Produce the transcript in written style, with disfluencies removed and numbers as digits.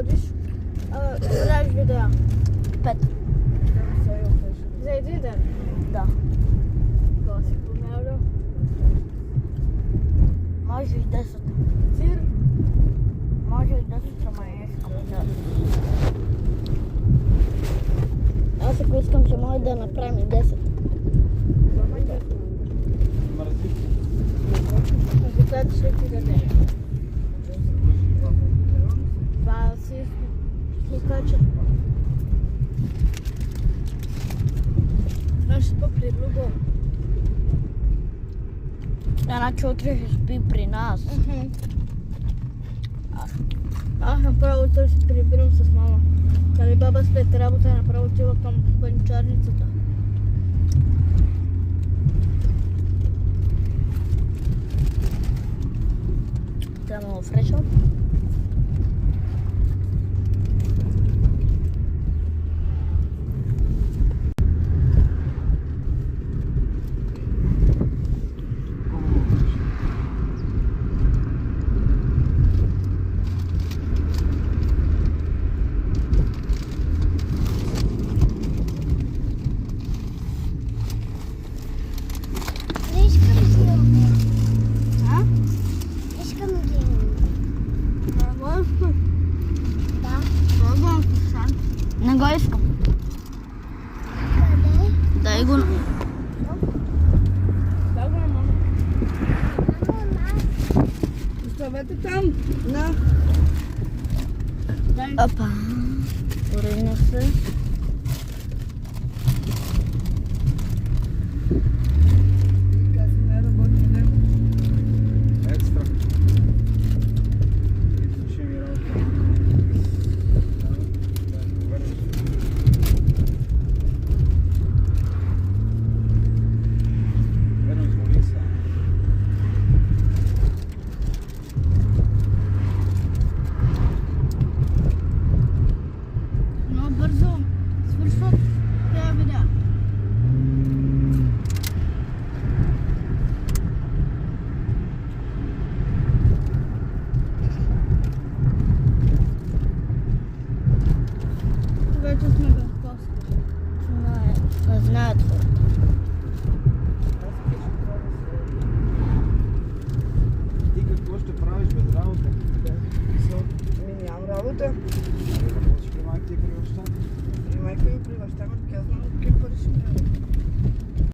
ходиш, правиш видеа. 5. За един ден. Да. Това си померил. Може и 10. Сир. Може и 10, ама не искам да. Аз ако искам, ще може да направим и 10. Резултат ще ти даде. Това си кача. Това ще спа при друго. Значи утре ще спи при нас. Аз направо утре се прибирам с мама. Нали баба след работа направо отива към баничарницата. Само фрешъл. Не го искам. Дай го. Да го мама. Оставете там. На. Дай. Опа. Урина се.